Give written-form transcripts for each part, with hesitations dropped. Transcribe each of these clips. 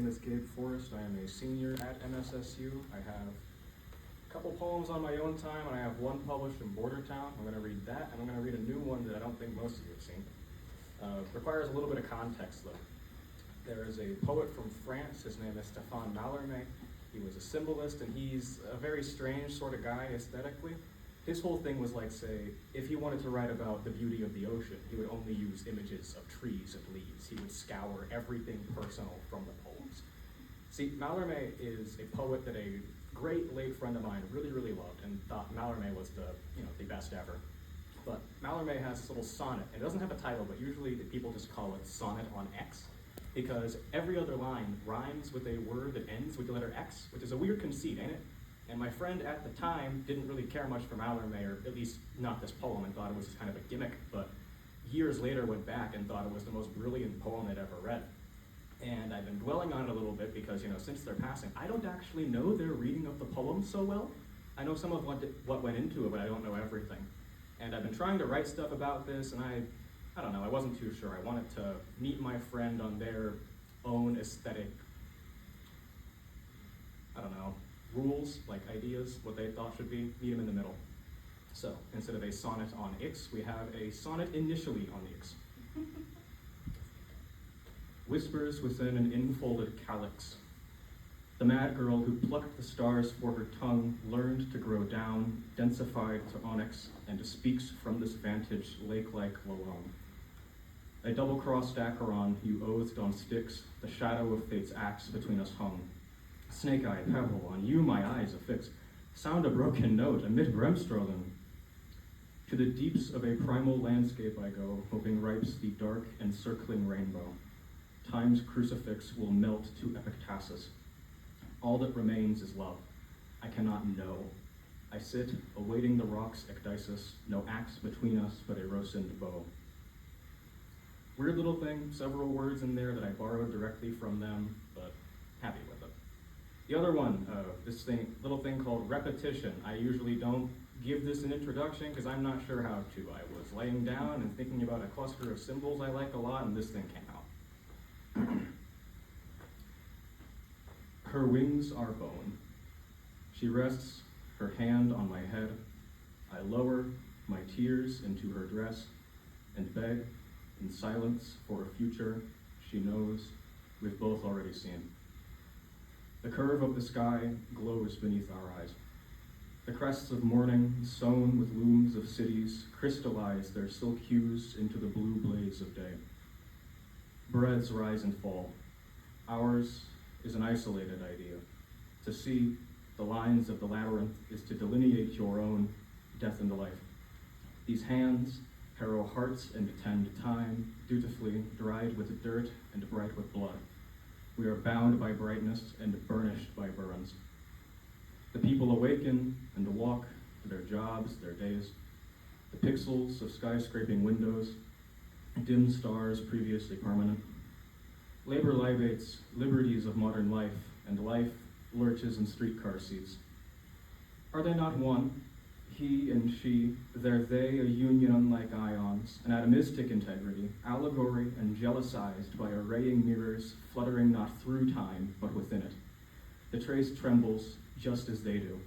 is Gabe Forrest. I am a senior at MSSU. I have a couple poems on my own time, and I have one published in Bordertown. I'm going to read that, and I'm going to read a new one that I don't think most of you have seen. Requires a little bit of context, though. There is a poet from France. His name is Stéphane Mallarmé. He was a symbolist, and he's a very strange sort of guy aesthetically. His whole thing was like, say, if he wanted to write about the beauty of the ocean, he would only use images of trees and leaves. He would scour everything personal from the poems. See, Mallarmé is a poet that a great late friend of mine really, really loved and thought Mallarmé was the best ever. But Mallarmé has this little sonnet. It doesn't have a title, but usually people just call it Sonnet on X, because every other line rhymes with a word that ends with the letter X, which is a weird conceit, ain't it? And my friend at the time didn't really care much for Mallarmé, or at least not this poem, and thought it was just kind of a gimmick, but years later went back and thought it was the most brilliant poem I'd ever read. And I've been dwelling on it a little bit because, since their passing, I don't actually know their reading of the poem so well. I know some of what went into it, but I don't know everything. And I've been trying to write stuff about this, and I don't know, I wasn't too sure. I wanted to meet my friend on their own aesthetic, rules, like ideas, what they thought should be, meet them in the middle. So, instead of a sonnet on X, we have a sonnet initially on the X. Whispers within an infolded calyx. The mad girl who plucked the stars for her tongue learned to grow down, densified to onyx, and speaks from this vantage lake-like Lolong. A double-crossed Acheron you oathed on sticks, the shadow of fate's axe between us hung. Snake-eye pebble, on you my eyes affix, sound a broken note amid Bremstrollen. To the deeps of a primal landscape I go, hoping ripes the dark encircling rainbow. Time's crucifix will melt to epictasis. All that remains is love. I cannot know. I sit, awaiting the rock's ecdysis, no axe between us but a rosined bow. Weird little thing, several words in there that I borrowed directly from them, but happy with it. The other one, little thing called repetition. I usually don't give this an introduction because I'm not sure how to. I was laying down and thinking about a cluster of symbols I like a lot, and this thing came out. Her wings are bone. She rests her hand on my head. I lower my tears into her dress and beg in silence for a future she knows we've both already seen. The curve of the sky glows beneath our eyes. The crests of morning, sown with looms of cities, crystallize their silk hues into the blue blaze of day. Breads rise and fall. Ours is an isolated idea. To see the lines of the labyrinth is to delineate your own death and life. These hands harrow hearts and tend time, dutifully dried with dirt and bright with blood. We are bound by brightness and burnished by burns. The people awaken and walk to their jobs, their days. The pixels of skyscraping windows, dim stars previously permanent. Labor libates liberties of modern life, and life lurches in streetcar seats. Are they not one? He and she, their they a union unlike ions, an atomistic integrity, allegory and jealousized by arraying mirrors, fluttering not through time, but within it. The trace trembles just as they do.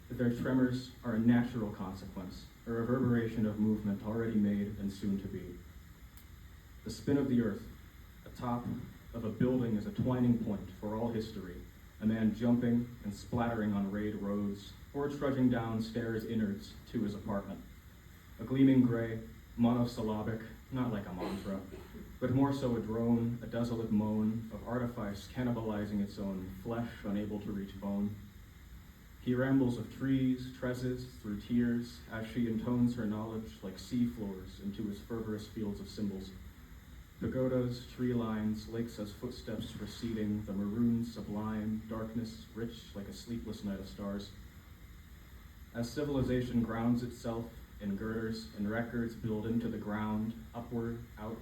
Their tremors are a natural consequence, a reverberation of movement already made and soon to be. The spin of the earth, atop of a building is a twining point for all history, a man jumping and splattering on rayed roads, or trudging down stairs innards to his apartment. A gleaming gray, monosyllabic, not like a mantra, but more so a drone, a desolate moan of artifice cannibalizing its own flesh, unable to reach bone. He rambles of trees, tresses, through tears, as she intones her knowledge like sea floors into his fervorous fields of symbols. Pagodas, tree lines, lakes as footsteps receding, the maroon sublime, darkness rich like a sleepless night of stars. As civilization grounds itself in girders and records build into the ground, upward, out,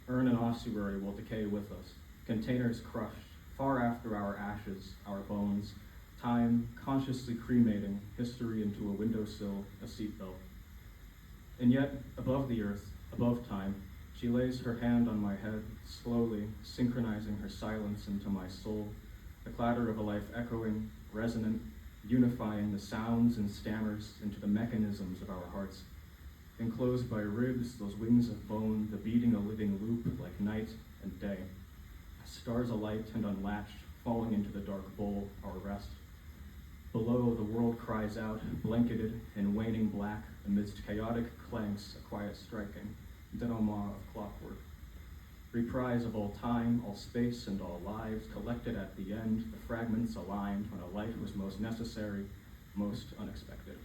urn and ossuary will decay with us, containers crushed, far after our ashes, our bones, time consciously cremating history into a windowsill, a seatbelt. And yet, above the earth, above time, She lays her hand on my head, slowly synchronizing her silence into my soul, the clatter of a life echoing, resonant, unifying the sounds and stammers into the mechanisms of our hearts. Enclosed by ribs, those wings of bone, the beating a living loop like night and day. Stars alight and unlatched, falling into the dark bowl, our rest. Below, the world cries out, blanketed in waning black, amidst chaotic clanks, a quiet striking, denouement of clockwork. Reprise of all time, all space, and all lives, collected at the end, the fragments aligned when a light was most necessary, most unexpected.